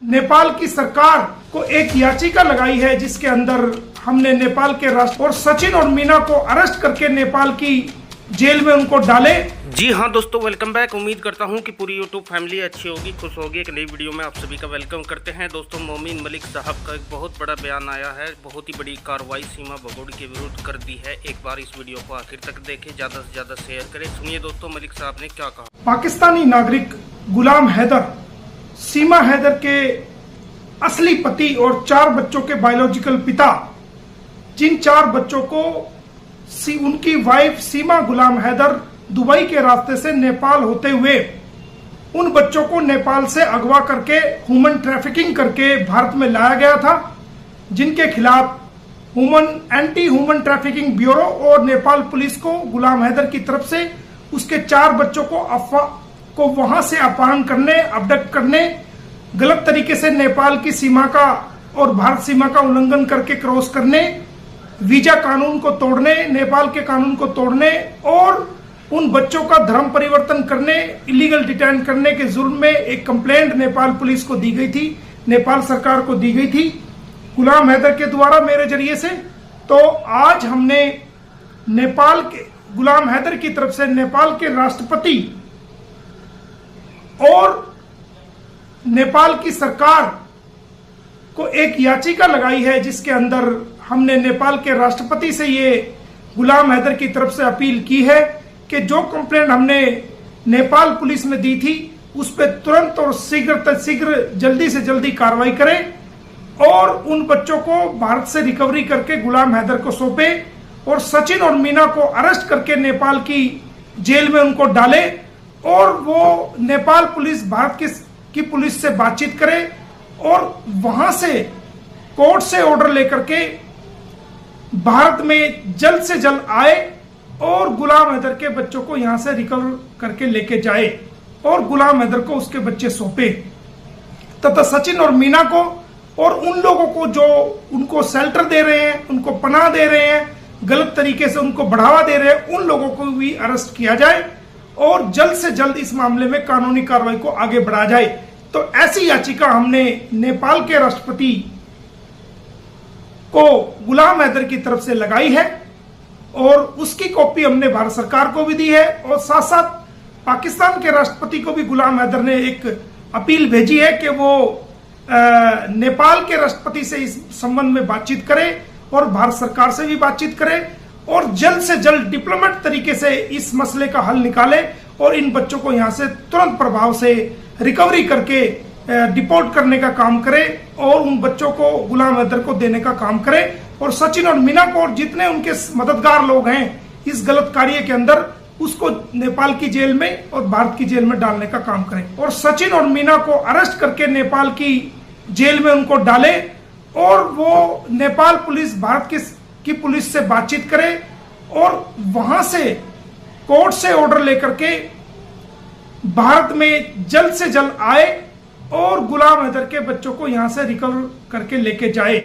नेपाल की सरकार को एक याचिका लगाई है जिसके अंदर हमने नेपाल के राष्ट्र और सचिन और मीना को अरेस्ट करके नेपाल की जेल में उनको डाले। जी हाँ दोस्तों, वेलकम बैक। उम्मीद करता हूँ कि पूरी यूट्यूब फैमिली अच्छी होगी, खुश होगी। एक नई वीडियो में आप सभी का वेलकम करते हैं। दोस्तों, मोमिन मलिक साहब का एक बहुत बड़ा बयान आया है। बहुत ही बड़ी कार्रवाई सीमा भगोड़ी के विरुद्ध कर दी है। एक बार इस वीडियो को आखिर तक देखें, ज़्यादा से ज़्यादा शेयर करें। सुनिए दोस्तों, मलिक साहब ने क्या कहा। पाकिस्तानी नागरिक गुलाम हैदर, सीमा हैदर के असली पति और 4 बच्चों के बायोलॉजिकल पिता, जिन 4 बच्चों को उनकी वाइफ सीमा गुलाम हैदर दुबई के रास्ते से नेपाल होते हुए उन बच्चों को नेपाल से अगवा करके ह्यूमन ट्रैफिकिंग करके भारत में लाया गया था, जिनके खिलाफ एंटी ह्यूमन ट्रैफिकिंग ब्यूरो और नेपाल पुलिस को गुलाम हैदर की तरफ से उसके 4 बच्चों को वहां से अपहरण करने, अबडक्ट करने, गलत तरीके से नेपाल की सीमा का और भारत सीमा का उल्लंघन करके क्रॉस करने, वीजा कानून को तोड़ने, नेपाल के कानून को तोड़ने और उन बच्चों का धर्म परिवर्तन करने, इलीगल डिटेन करने के जुर्म में एक कंप्लेंट नेपाल पुलिस को दी गई थी, नेपाल सरकार को दी गई थी गुलाम हैदर के द्वारा, मेरे जरिए से। तो आज हमने नेपाल के गुलाम हैदर की तरफ से नेपाल के राष्ट्रपति और नेपाल की सरकार को एक याचिका लगाई है जिसके अंदर हमने नेपाल के राष्ट्रपति से ये गुलाम हैदर की तरफ से अपील की है कि जो कंप्लेंट हमने नेपाल पुलिस में दी थी उस पर तुरंत और शीघ्र जल्दी से जल्दी कार्रवाई करें और उन बच्चों को भारत से रिकवरी करके गुलाम हैदर को सौंपे और सचिन और मीना को अरेस्ट करके नेपाल की जेल में उनको डाले और वो नेपाल पुलिस भारत की पुलिस से बातचीत करे और वहां से कोर्ट से ऑर्डर लेकर के भारत में जल्द से जल्द आए और गुलाम हैदर के बच्चों को यहां से रिकवर करके लेके जाए और गुलाम हैदर को उसके बच्चे सौंपे तथा सचिन और मीना को और उन लोगों को जो उनको शेल्टर दे रहे हैं, उनको पनाह दे रहे हैं, गलत तरीके से उनको बढ़ावा दे रहे हैं, उन लोगों को भी अरेस्ट किया जाए और जल्द से जल्द इस मामले में कानूनी कार्रवाई को आगे बढ़ाया जाए। तो ऐसी याचिका हमने नेपाल के राष्ट्रपति को गुलाम हैदर की तरफ से लगाई है और उसकी कॉपी हमने भारत सरकार को भी दी है और साथ साथ पाकिस्तान के राष्ट्रपति को भी गुलाम हैदर ने एक अपील भेजी है कि वो नेपाल के राष्ट्रपति से इस संबंध में बातचीत करे और भारत सरकार से भी बातचीत करे और जल्द से जल्द डिप्लोमेट तरीके से इस मसले का हल निकाले और इन बच्चों को यहां से तुरंत प्रभाव से रिकवरी करके डिपोर्ट करने का काम करे और उन बच्चों को गुलाम हैदर को देने का काम करे और सचिन और मीना को और जितने उनके मददगार लोग हैं इस गलत कार्य के अंदर उसको नेपाल की जेल में और भारत की जेल में डालने का काम करें और सचिन और मीना को अरेस्ट करके नेपाल की जेल में उनको डाले और वो नेपाल पुलिस भारत की पुलिस से बातचीत करे और वहां से कोर्ट से ऑर्डर लेकर के भारत में जल्द से जल्द आए और गुलाम हैदर के बच्चों को यहां से रिकवर करके लेके जाए।